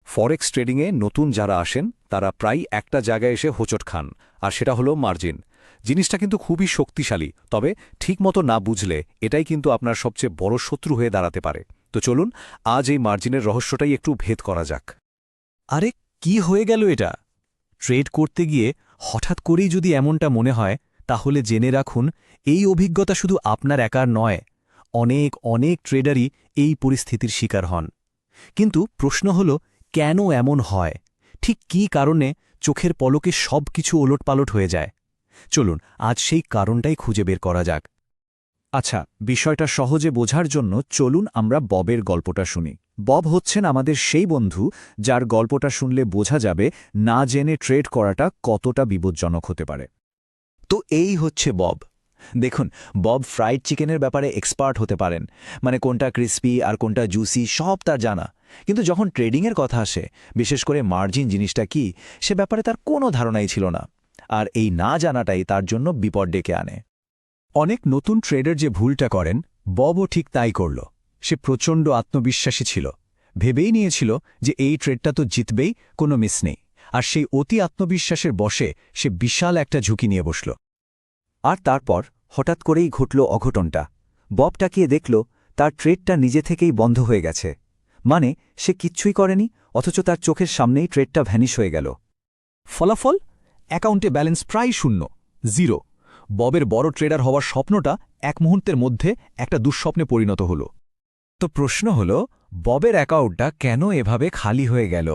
ফরেক্স ট্রেডিংয়ে নতুন যারা আসেন তারা প্রায় একটা জায়গায় এসে হোঁচট খান, আর সেটা হলো মার্জিন। জিনিসটা কিন্তু খুবই শক্তিশালী, তবে ঠিকমতো না বুঝলে এটাই কিন্তু আপনার সবচেয়ে বড় শত্রু হয়ে দাঁড়াতে পারে। তো চলুন আজ এই মার্জিনের রহস্যটাই একটু ভেদ করা যাক। আরে কি হয়ে গেল এটা? ট্রেড করতে গিয়ে হঠাৎ করেই যদি এমনটা মনে হয়, তাহলে জেনে রাখুন এই অভিজ্ঞতা শুধু আপনার একার নয়, অনেক অনেক ট্রেডারই এই পরিস্থিতির শিকার হন। কিন্তু প্রশ্ন হল, কেন এমন হয়? ঠিক কী কারণে চোখের পলকে সব কিছু ওলটপালট হয়ে যায়? চলুন আজ সেই কারণটাই খুঁজে বের করা যাক। আচ্ছা, বিষয়টা সহজে বোঝার জন্য চলুন আমরা ববের গল্পটা শুনি। বব হচ্ছেন আমাদের সেই বন্ধু যার গল্পটা শুনলে বোঝা যাবে না জেনে ট্রেড করাটা কতটা বিপজ্জনক হতে পারে। তো এই হচ্ছে বব। দেখুন, বব ফ্রাইড চিকেনের ব্যাপারে এক্সপার্ট হতে পারেন, মানে কোনটা ক্রিস্পি আর কোনটা জুসি সব তার জানা। কিন্তু যখন ট্রেডিংয়ের কথা আসে, বিশেষ করে মার্জিন জিনিসটা কি, সে ব্যাপারে তার কোনো ধারণাই ছিল না। আর এই না জানাটাই তার জন্য বিপদ ডেকে আনে। অনেক নতুন ট্রেডার যে ভুলটা করেন, ববও ঠিক তাই করল। সে প্রচণ্ড আত্মবিশ্বাসী ছিল, ভেবেই নিয়েছিল যে এই ট্রেডটা তো জিতবেই, কোনো মিস নেই। আর সেই অতি আত্মবিশ্বাসের বশে সে বিশাল একটা ঝুঁকি নিয়ে বসল। আর তারপর হঠাৎ করেই ঘটল অঘটনটা। বব তাকিয়ে দেখল তার ট্রেডটা নিজে থেকেই বন্ধ হয়ে গেছে। মানে সে কিচ্ছুই করেনি, অথচ তার চোখের সামনেই ট্রেডটা ভ্যানিশ হয়ে গেল। ফলাফল, অ্যাকাউন্টে ব্যালেন্স প্রায় শূন্য, জিরো। ববের বড় ট্রেডার হওয়ার স্বপ্নটা এক মুহূর্তের মধ্যে একটা দুঃস্বপ্নে পরিণত হল। তো প্রশ্ন হল, ববের অ্যাকাউন্টটা কেন এভাবে খালি হয়ে গেল?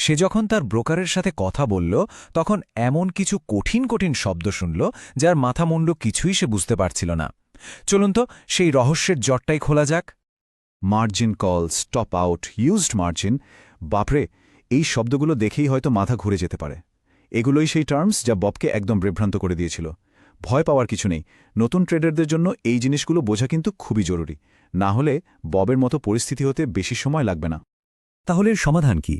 সে যখন তার ব্রোকারের সাথে কথা বলল, তখন এমন কিছু কঠিন কঠিন শব্দ শুনল যার মাথামুন্ড কিছুই সে বুঝতে পারছিল না। চলুন তো সেই রহস্যের জটটাই খোলা যাক। Margin call, stop out, used margin, বাপরে, এই শব্দগুলো দেখেই হয়তো মাথা ঘুরে যেতে পারে। এগুলোই সেই টার্মস যা ববকে একদম বিভ্রান্ত করে দিয়েছিল। ভয় পাওয়ার কিছু নেই, নতুন ট্রেডারদের জন্য এই জিনিসগুলো বোঝা কিন্তু খুবই জরুরি। না হলে ববের মতো পরিস্থিতি হতে বেশি সময় লাগবে না। তাহলে এর সমাধান কি?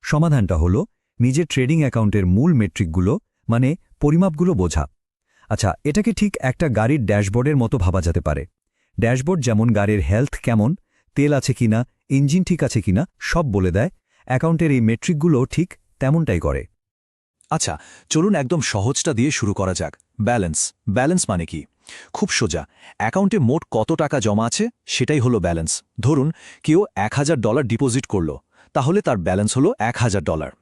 সমাধানটা হল নিজের ট্রেডিং অ্যাকাউন্টের মূল মেট্রিকগুলো, মানে পরিমাপগুলো বোঝা। আচ্ছা, এটাকে ঠিক একটা গাড়ির ড্যাশবোর্ডের মতো ভাবা যেতে পারে। ড্যাশবোর্ড যেমন গাড়ির হেলথ কেমন, তেল আছে কিনা, ইঞ্জিন ঠিক আছে কিনা সব বলে দেয়, অ্যাকাউন্টের এই মেট্রিকগুলো ঠিক তেমনটাই করে। আচ্ছা, চলুন একদম সহজটা দিয়ে শুরু করা যাক। ব্যালেন্স। ব্যালেন্স মানে কি? খুব সোজা, অ্যাকাউন্টে মোট কত টাকা জমা আছে সেটাই হলো ব্যালেন্স। ধরুন কেউ $1000 ডিপোজিট করল, তাহলে তার ব্যালেন্স হলো $1000।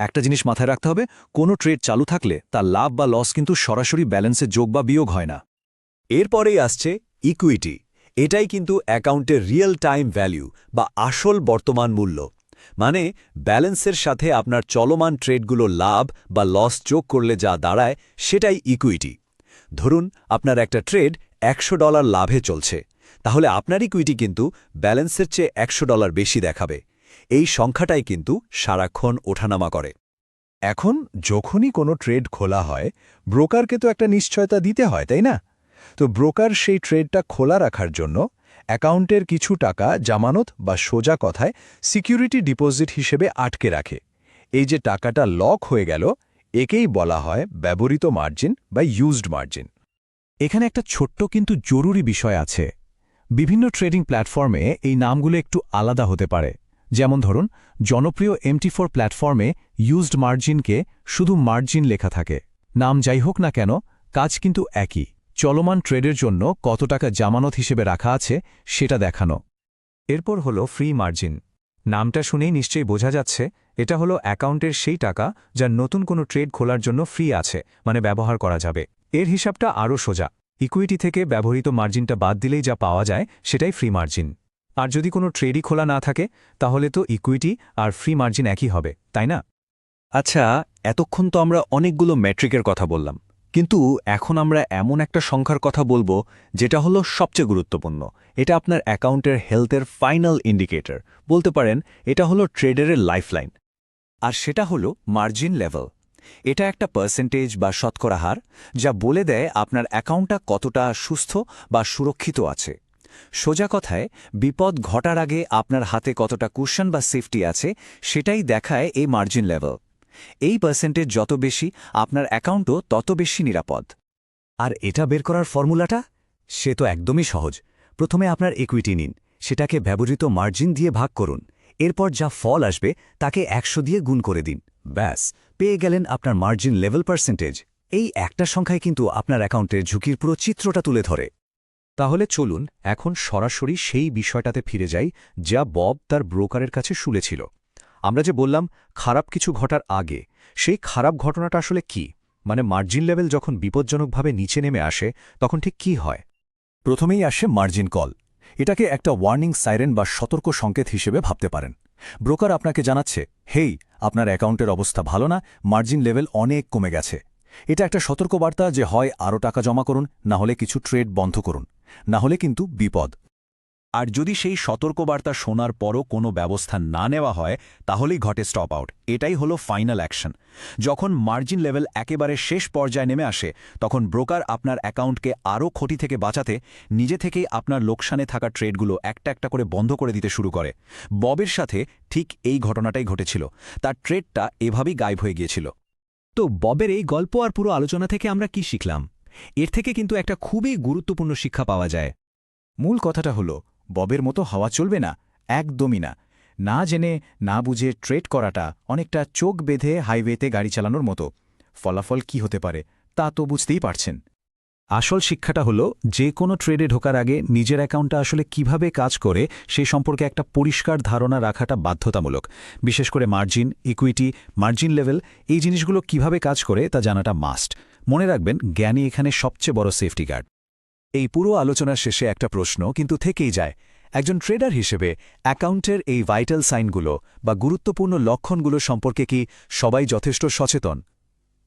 একটা জিনিস মাথায় রাখতে হবে, কোনো ট্রেড চালু থাকলে তার লাভ বা লস কিন্তু সরাসরি ব্যালেন্সে যোগ বা বিয়োগ হয় না। এরপরেই আসছে ইকুইটি। এটাই কিন্তু অ্যাকাউন্টের রিয়েল টাইম ভ্যালু বা আসল বর্তমান মূল্য। মানে ব্যালেন্সের সাথে আপনার চলমান ট্রেডগুলো লাভ বা লস যোগ করলে যা দাঁড়ায় সেটাই ইকুইটি। ধরুন আপনার একটা ট্রেড $100 লাভে চলছে, তাহলে আপনার ইকুইটি কিন্তু ব্যালেন্সের চেয়ে $100 বেশি দেখাবে। এই সংখ্যাটাই কিন্তু সারাক্ষণ ওঠানামা করে। এখন যখনই কোনো ট্রেড খোলা হয়, ব্রোকারকে তো একটা নিশ্চয়তা দিতে হয়, তাই না? তো ব্রোকার সেই ট্রেডটা খোলা রাখার জন্য অ্যাকাউন্টের কিছু টাকা জামানত বা সোজা কথায় সিকিউরিটি ডিপোজিট হিসেবে আটকে রাখে। এই যে টাকাটা লক হয়ে গেল, একেই বলা হয় ব্যবহৃত মার্জিন বা ইউজড মার্জিন। এখানে একটা ছোট্ট কিন্তু জরুরি বিষয় আছে। বিভিন্ন ট্রেডিং প্ল্যাটফর্মে এই নামগুলো একটু আলাদা হতে পারে। যেমন ধরুন, জনপ্রিয় MT4 প্ল্যাটফর্মে ইউজড মার্জিনকে শুধু মার্জিন লেখা থাকে। নাম যাই হোক না কেন, কাজ কিন্তু একই, চলমান ট্রেডের জন্য কত টাকা জামানত হিসেবে রাখা আছে সেটা দেখানো। এরপর হলো ফ্রি মার্জিন। নামটা শুনেই নিশ্চয়ই বোঝা যাচ্ছে এটা হলো অ্যাকাউন্টের সেই টাকা যা নতুন কোনো ট্রেড খোলার জন্য ফ্রি আছে, মানে ব্যবহার করা যাবে। এর হিসাবটা আরও সোজা, ইকুইটি থেকে ব্যবহৃত মার্জিনটা বাদ দিলেই যা পাওয়া যায় সেটাই ফ্রি মার্জিন। আর যদি কোনো ট্রেডই খোলা না থাকে, তাহলে তো ইকুইটি আর ফ্রি মার্জিন একই হবে, তাই না? আচ্ছা, এতক্ষণ তো আমরা অনেকগুলো মেট্রিকের কথা বললাম, কিন্তু এখন আমরা এমন একটা সংখ্যার কথা বলবো যেটা হলো সবচেয়ে গুরুত্বপূর্ণ। এটা আপনার অ্যাকাউন্টের হেলথের ফাইনাল ইন্ডিকেটর, বলতে পারেন এটা হলো ট্রেডারের লাইফলাইন। আর সেটা হলো মার্জিন লেভেল। এটা একটা পার্সেন্টেজ বা শতকরা হার যা বলে দেয় আপনার অ্যাকাউন্টটা কতটা সুস্থ বা সুরক্ষিত আছে। সোজা কথায়, বিপদ ঘটার আগে আপনার হাতে কতটা কুশন বা সেফটি আছে সেটাই দেখায় এই মার্জিন লেভেল। এই পার্সেন্টেজ যত বেশি, আপনার অ্যাকাউন্টও তত বেশি নিরাপদ। আর এটা বের করার ফর্মুলাটা? সে তো একদমই সহজ। প্রথমে আপনার ইকুইটি নিন, সেটাকে ব্যবহৃত মার্জিন দিয়ে ভাগ করুন। এরপর যা ফল আসবে তাকে 100 দিয়ে গুণ করে দিন। ব্যাস, পেয়ে গেলেন আপনার মার্জিন লেভেল পার্সেন্টেজ। এই একটা সংখ্যায় কিন্তু আপনার অ্যাকাউন্টের ঝুঁকির পুরো চিত্রটা তুলে ধরে। তাহলে চলুন এখন সরাসরি সেই বিষয়টাতে ফিরে যাই যা বব তার ব্রোকারের কাছে শুনেছিল। আমরা যে বললাম খারাপ কিছু ঘটার আগে, সেই খারাপ ঘটনাটা আসলে কি? মানে মার্জিন লেভেল যখন বিপজ্জনকভাবে নিচে নেমে আসে তখন ঠিক কি হয়? প্রথমেই আসে মার্জিন কল। এটাকে একটা ওয়ার্নিং সাইরেন বা সতর্ক সংকেত হিসেবে ভাবতে পারেন। ব্রোকার আপনাকে জানাচ্ছে, হেই, আপনার অ্যাকাউন্টের অবস্থা ভালো না, মার্জিন লেভেল অনেক কমে গেছে। এটা একটা সতর্কবার্তা যে হয় আরও টাকা জমা করুন, না হলে কিছু ট্রেড বন্ধ করুন, না হলে কিন্তু বিপদ। আর যদি সেই সতর্কবার্তা শোনার পরও কোনো ব্যবস্থা না নেওয়া হয় তাহলেই ঘটে স্টপ আউট। এটাই হলো ফাইনাল অ্যাকশন। যখন মার্জিন লেভেল একেবারে শেষ পর্যায়ে নেমে আসে তখন ব্রোকার আপনার অ্যাকাউন্টকে আরও ক্ষতি থেকে বাঁচাতে নিজে থেকেই আপনার লোকসানে থাকা ট্রেডগুলো একটা একটা করে বন্ধ করে দিতে শুরু করে। ববের সাথে ঠিক এই ঘটনাটাই ঘটেছিল। তার ট্রেডটা এভাবেই গায়েব হয়ে গিয়েছিল। তো ববের এই গল্প আর পুরো আলোচনা থেকে আমরা কি শিখলাম? এর থেকে কিন্তু একটা খুবই গুরুত্বপূর্ণ শিক্ষা পাওয়া যায়। মূল কথাটা হলো, ববের মতো হওয়া চলবে না, একদমই না। না জেনে না বুঝে ট্রেড করাটা অনেকটা চোখ বেঁধে হাইওয়েতে গাড়ি চালানোর মতো। ফলাফল কি হতে পারে তা তো বুঝতেই পারছেন। আসল শিক্ষাটা হলো যে কোনো ট্রেডে ঢোকার আগে নিজের অ্যাকাউন্টটা আসলে কিভাবে কাজ করে সেই সম্পর্কে একটা পরিষ্কার ধারণা রাখাটা বাধ্যতামূলক। বিশেষ করে মার্জিন, ইকুইটি, মার্জিন লেভেল এই জিনিসগুলো কিভাবে কাজ করে তা জানাটা মাস্ট। মনে রাখবেন, জ্ঞানই এখানে সবচেয়ে বড় সেফটি গার্ড। এই পুরো আলোচনার শেষে একটা প্রশ্ন কিন্তু থেকেই যায়। একজন ট্রেডার হিসেবে অ্যাকাউন্টের এই ভাইটাল সাইনগুলো বা গুরুত্বপূর্ণ লক্ষণগুলো সম্পর্কে কি সবাই যথেষ্ট সচেতন?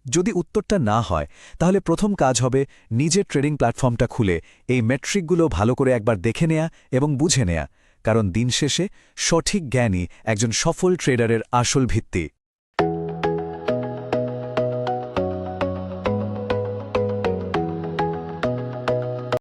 যদি উত্তরটা না হয় তাহলে প্রথম কাজ হবে নিজের ট্রেডিং প্ল্যাটফর্মটা খুলে এই মেট্রিকগুলো ভালো করে একবার দেখে নেয়া এবং বুঝে নেয়া, কারণ দিন শেষে সঠিক জ্ঞানই একজন সফল ট্রেডারের আসল ভিত্তি।